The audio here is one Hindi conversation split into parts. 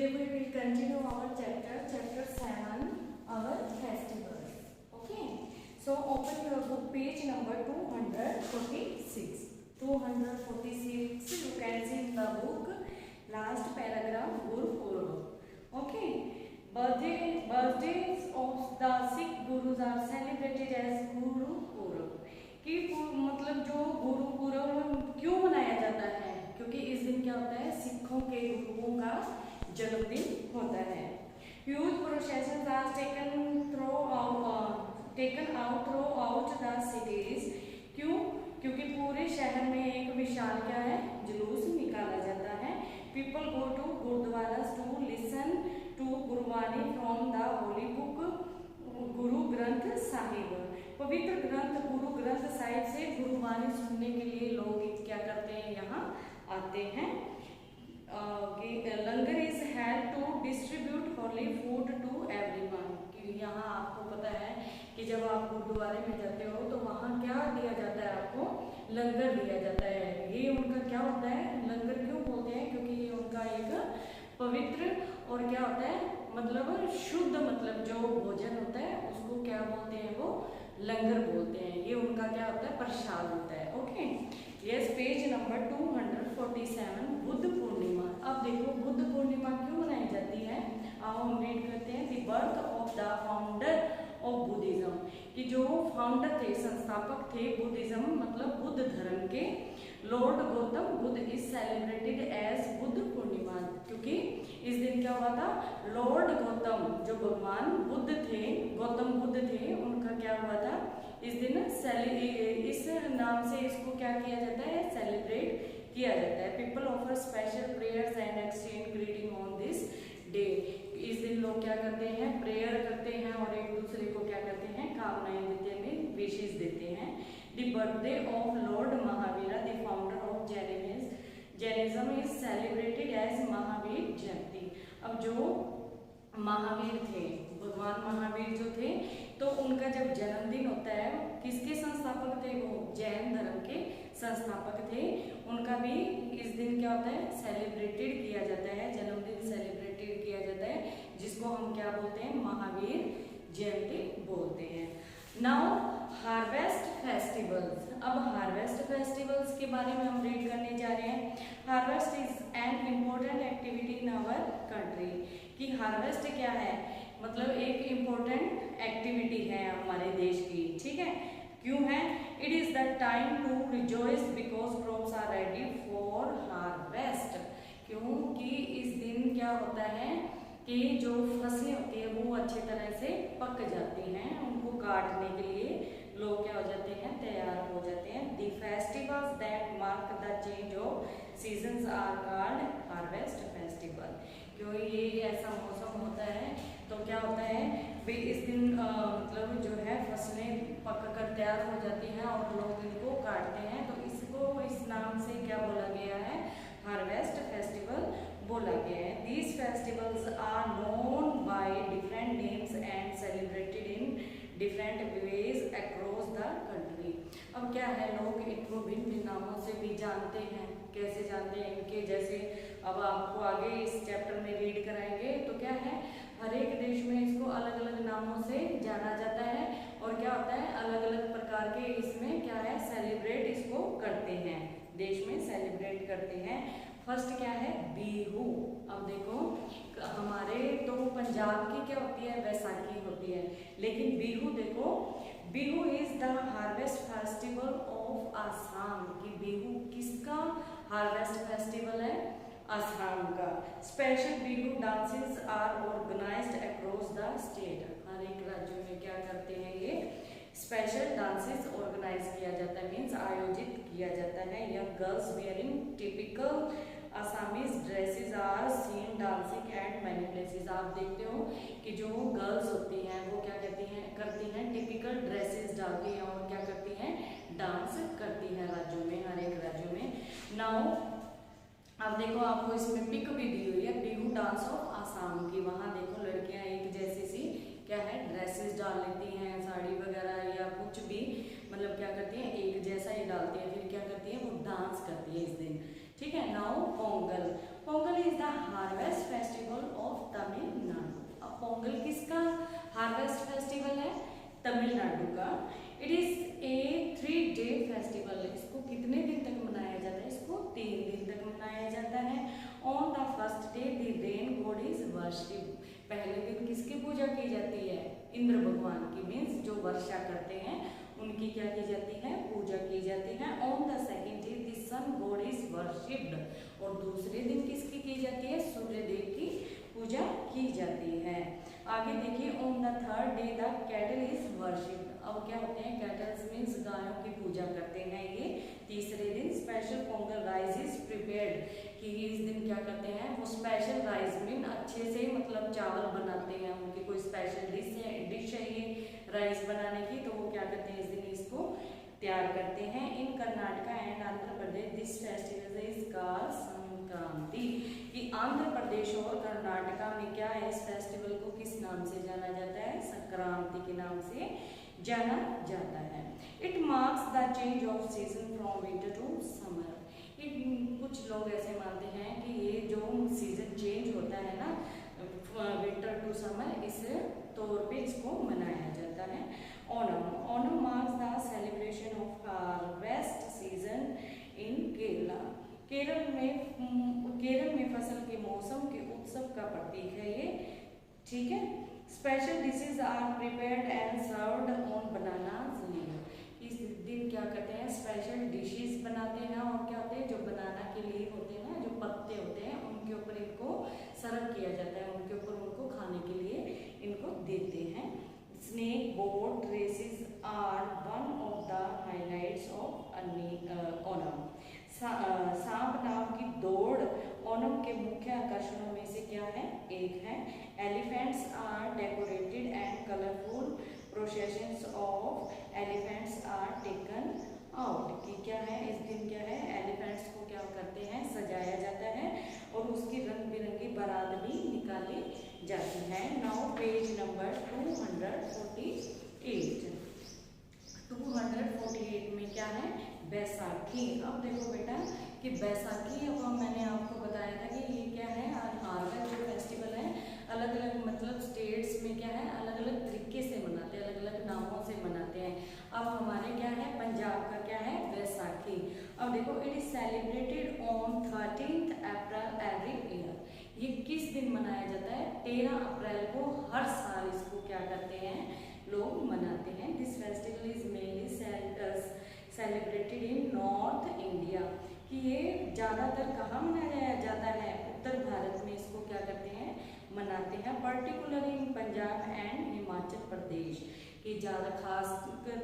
Today we will continue our chapter 7, our festivals. Okay. So open your book, page number 246. 246. You can see in the book last paragraph Guru Purab. Okay. Birthdays of the Sikh Gurus are celebrated as Guru Purab. कि मतलब जो गुरु पूरब क्यों मनाया जाता है, क्योंकि इस दिन क्या होता है, सिखों के गुरुओं का जन्मदिन होता है। Huge processions are taken out throughout the cities. क्यों? क्योंकि पूरे शहर में एक विशाल क्या है, जुलूस निकाला जाता है। People go to gurdwaras to listen to Gurbani from the holy book Guru Granth Sahib. पवित्र ग्रंथ गुरु ग्रंथ साहिब से गुरुबानी सुनने के लिए लोग क्या करते हैं, यहाँ आते हैं। Langar is held to distribute holy food to everyone. यहाँ आपको पता है कि जब आप गुरुद्वारे में जाते हो तो वहाँ क्या दिया जाता है, आपको लंगर दिया जाता है। ये उनका क्या होता है, लंगर क्यों बोलते हैं, क्योंकि ये उनका एक पवित्र और क्या होता है, मतलब शुद्ध, मतलब जो भोजन होता है उसको क्या बोलते हैं, वो लंगर बोलते हैं। ये उनका क्या होता है, प्रसाद होता है। Okay, yes, page number 247, Buddha Purnima. अब देखो बुद्ध पूर्णिमा क्यों मनाई जाती है, आओ हम रीड करते हैं। The birth of the founder of Buddhism, कि जो फाउंडर थे, संस्थापक थे बुद्धिज्म, मतलब बुद्ध धर्म के, lord Gautam Buddha is celebrated as Buddha Purnima. क्योंकि इस दिन क्या हुआ था, लॉर्ड गौतम, जो भगवान बुद्ध थे, गौतम बुद्ध थे, उनका क्या हुआ था, इस दिन इस नाम से इसको क्या किया जाता है, सेलिब्रेट किया जाता है। People offer special prayers and exchange greeting on this day. इस दिन लोग क्या करते हैं, प्रेयर करते हैं और एक दूसरे को क्या करते हैं, कामनाएं देते हैं, विशेष देते हैं। The birthday of lord Mahavira, the founder of Jainism is celebrated as Mahavir Jayanti. अब जो महावीर थे, भगवान महावीर जो थे, तो उनका जब जन्मदिन होता है, किसके संस्थापक थे, वो जैन धर्म के संस्थापक थे, उनका भी इस दिन क्या होता है, सेलिब्रेटेड किया जाता है, जन्मदिन सेलिब्रेटेड किया जाता है, जिसको हम क्या बोलते हैं, महावीर जयंती बोलते हैं। Now harvest festivals. अब हार्वेस्ट फेस्टिवल्स के बारे में हम रीड करने जा रहे हैं। Harvest is an important activity in our country. कि हार्वेस्ट क्या है, मतलब एक इम्पोर्टेंट एक्टिविटी है हमारे देश की, ठीक है। क्यों है? It is the time to rejoice because crops are ready for harvest. क्योंकि इस दिन क्या होता है कि जो फसलें होती है वो अच्छी तरह से पक जाती हैं, उनको काटने के लिए लोग क्या हो जाते हैं, तैयार हो जाते हैं। The festivals that mark the change of seasons are called harvest festival. क्यों ये ऐसा मौसम होता है तो क्या होता है भी, इस दिन मतलब जो है फसलें पक कर तैयार हो जाती हैं और लोग इनको काटते हैं, तो इसको इस नाम से क्या बोला गया है, हार्वेस्ट फेस्टिवल बोला गया है। These festivals are known by different names and celebrated in different ways across the country। अब क्या है, लोग इनको भिन्न नामों से भी जानते हैं। कैसे जानते हैं इनके, जैसे अब आपको आगे इस चैप्टर में रीड कराएंगे, तो क्या है, हर एक देश में इसको अलग अलग नामों से जाना जाता है और क्या होता है, अलग अलग प्रकार के इसमें क्या है, सेलिब्रेट इसको करते हैं, देश में सेलिब्रेट करते हैं। फर्स्ट क्या है, बिहू। अब देखो हमारे तो पंजाब की क्या होती है, बैसाखी होती है, लेकिन बिहू देखो, Bihu is the harvest festival of Assam. की बिहू किसका हार्वेस्ट फेस्टिवल है, असम का। Special Bihu dances are organized across the state. हर एक राज्य में क्या करते हैं, ये स्पेशल डांसेस ऑर्गेनाइज किया जाता है, मीन्स आयोजित किया जाता है। यह girls wearing typical Assamese dresses are seen dancing at many places. आप देखते हो कि जो गर्ल्स होती हैं वो क्या करती हैं, टिपिकल ड्रेसेस डालती हैं और क्या करती हैं, डांस करती हैं राज्यों में, हर एक राज्यों में। नाउ अब देखो आपको इसमें पिक भी दी हुई है, बिहू डांस ऑफ आसाम की। वहाँ देखो लड़कियाँ एक जैसी सी क्या है, ड्रेसेस डाल लेती हैं, साड़ी वगैरह या कुछ भी, मतलब क्या करती हैं, एक जैसा ही डालती है, फिर क्या करती है, वो डांस करती है इस दिन, ठीक है। Now Pongal. Pongal is the harvest festival of Tamil Nadu. अब पोंगल किसका हार्वेस्ट फेस्टिवल है? तमिलनाडु का। It is a 3-day festival. इसको कितने दिन तक मनाया जाता है? इसको 3 दिन तक मनाया जाता है। On the first day the rain God is worship. पहले दिन किसकी पूजा की जाती है? इंद्र भगवान की, मीन्स जो वर्षा करते हैं उनकी क्या की जाती है? पूजा की जाती है। On the second day the sun god is worshipped. और दूसरे दिन किसकी की जाती है? सूर्य देव की पूजा की जाती है। आगे देखिए, on the third day the cattle is worshipped. अब क्या होते हैं? कैटल्स मीन्स गायों की पूजा करते हैं ये तीसरे दिन। Special Pongal rice is prepared, कि इस दिन क्या करते हैं? वो स्पेशल राइस मीन अच्छे से मतलब चावल बनाते हैं, उनकी कोई स्पेशल डिश है ये राइस बनाने की, तो वो क्या करते हैं? इस दिन इसको तैयार करते हैं। In Karnataka and Andhra Pradesh this festival is called Sankranti. कि आंध्र प्रदेश और कर्नाटका में क्या है? इस फेस्टिवल को किस नाम से जाना जाता है? संक्रांति के नाम से जाना जाता है। It marks the change of season from winter to summer. कुछ लोग ऐसे मानते हैं कि ये जो सीजन चेंज होता है ना विंटर टू समर, इस तौर पे इसको मनाया जाता है। Onam marks the celebration of harvest season in Kerala. Kerala में फसल के मौसम के उत्सव का प्रतीक है ये, ठीक है। Special dishes are prepared and served on banana leaf. इस दिन क्या करते हैं? स्पेशल डिशेस बनाते हैं, और क्या होते हैं? जो बनाना के लीफ होते हैं ना, जो पत्ते होते हैं, उनके ऊपर इनको सर्व किया जाता है, उनके ऊपर उनको खाने के लिए इनको देते हैं। Snake boat races are one of the highlights of Onam. सांप नाव की दौड़ ओणम के मुख्य आकर्षणों में से क्या है? एक है। Elephants are decorated and colourful processions of elephants are taken out. कि क्या है? इस दिन क्या है? एलिफेंट्स को क्या करते हैं? सजाया जाता है, और उसकी रंग बिरंगी बारात भी निकाली जाती है। Now page number 248। 248 में क्या है? बैसाखी। अब देखो बेटा कि बैसाखी, अब मैंने आपको बताया था कि ये क्या है? हार्वेस्ट जो फेस्टिवल है, अलग अलग मतलब स्टेट्स में क्या है? अलग अलग तरीके से मनाते हैं, अलग अलग नामों से मनाते हैं। अब हमारे क्या है? पंजाब का क्या है? बैसाखी। अब देखो, it is celebrated on 13 April every year. ये किस दिन मनाया जाता है? 13 अप्रैल को हर साल इसको क्या करते हैं? लोग मनाते हैं। This festival is mainly celebrated in north India. कि ये ज़्यादातर कहाँ मनाया जाता है? उत्तर भारत में इसको क्या करते हैं? मनाते हैं। Particularly in Punjab and Himachal Pradesh. कि ज़्यादा खास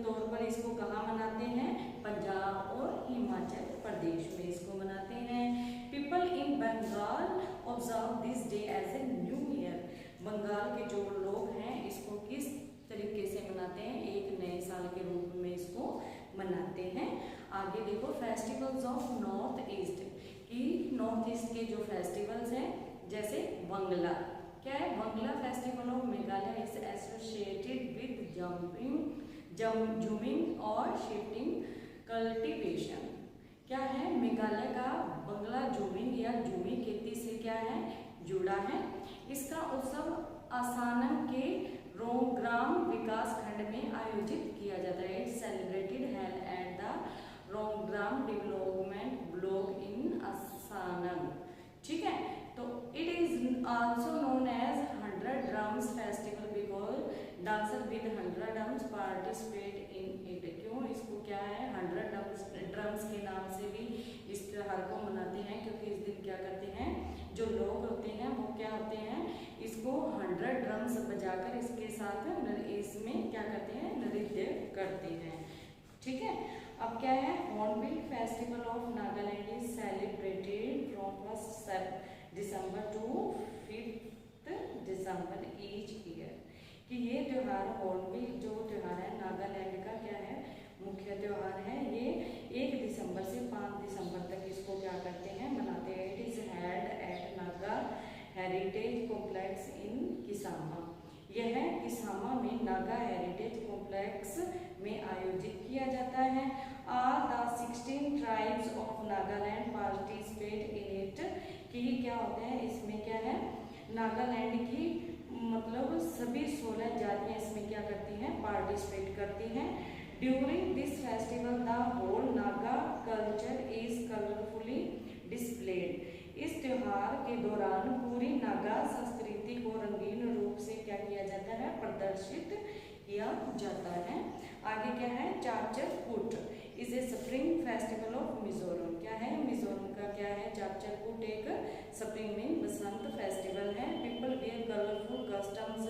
तौर पर इसको कहाँ मनाते हैं? पंजाब और हिमाचल प्रदेश में इसको मनाते हैं। People in Bengal observe this day as a new year. Bengal के जो लोग हैं इसको किस तरीके से मनाते हैं? एक नए साल के रूप में इसको मनाते हैं। आगे देखो, फेस्टिवल्स ऑफ नॉर्थ ईस्ट। कि नॉर्थ ईस्ट के जो फेस्टिवल्स हैं, जैसे बंगला, क्या है? Wangala festival of Meghalaya is associated with jhuming और शिफ्टिंग कल्टीवेशन। क्या है? मेघालय का बंगला जूमिंग या जूमी खेती से क्या है? जुड़ा है। इसका उत्सव आसानम के रोंगग्राम विकास खंड में आयोजित किया जाता है। It's celebrated held at the Rongram development block in Asanang, ठीक है। तो it is also known as 100 drums festival because dancer with 100 drums participate in it. क्यों इसको क्या है? 100 ड्रम्स के नाम से भी इस त्योहार को मनाते हैं, क्योंकि इस दिन क्या करते हैं? जो लोग होते हैं वो क्या होते हैं? इसको 100 ड्रम्स बजाकर इसके साथ इसमें क्या करते हैं? नृत्य करते हैं, ठीक है। अब क्या है? Hornbill Festival of Nagaland is celebrated from 1 December to 5 December each year. कि ये त्यौहार हॉर्नबिल जो त्यौहार है नागालैंड का क्या है? मुख्य त्यौहार है। ये 1 दिसंबर से 5 दिसंबर तक इसको क्या करते हैं? मनाते हैं। It is held at Naga heritage complex in Kisama. यह किसामा में नागा हेरिटेज कॉम्प्लेक्स में आयोजित किया जाता है। All the 16 tribes of Nagaland participate in it। कि क्या होता है, इसमें क्या है, नागालैंड की मतलब सभी 16 जातियाँ इसमें क्या करती हैं, पार्टिसिपेट करती हैं। During this festival the whole Naga culture is colourfully displayed. इस त्योहार के दौरान पूरी नागा संस्कृति को रंगीन रूप से क्या किया जाता है, प्रदर्शित किया जाता है। आगे क्या है, चापचर कूट is a spring festival of Mizoram. क्या है, मिजोरम का क्या है, चापचर कूट एक स्प्रिंग में बसंत फेस्टिवल है। People wear colourful customs,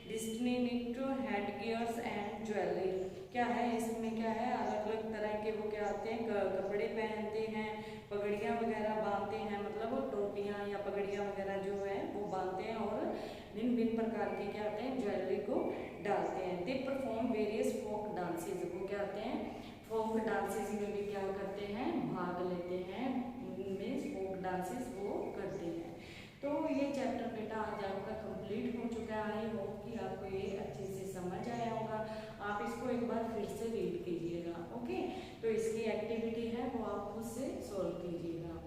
distinct headgears and jewellery. क्या है, इसमें क्या है, अलग अलग तरह के वो क्या आते हैं, कपड़े पहनते हैं, पगड़ियाँ वगैरह बांधते हैं, मतलब वो टोपियाँ या पगड़ियाँ वगैरह जो है वो बांधते हैं और भिन्न भिन्न प्रकार के क्या आते हैं, ज्वेलरी को डालते हैं। They perform various folk dances, वो क्या आते हैं, फोक डांसेस में भी क्या करते हैं, भाग लेते हैं, मीन्स फोक डांसेस वो करते हैं। तो ये चैप्टर बेटा आज आपका कंप्लीट हो चुका है। आई होप कि आपको ये अच्छे से समझ आया होगा। आप इसको एक बार फिर से रीड कीजिएगा, ओके। तो इसकी एक्टिविटी है वो आप खुद से सॉल्व कीजिएगा।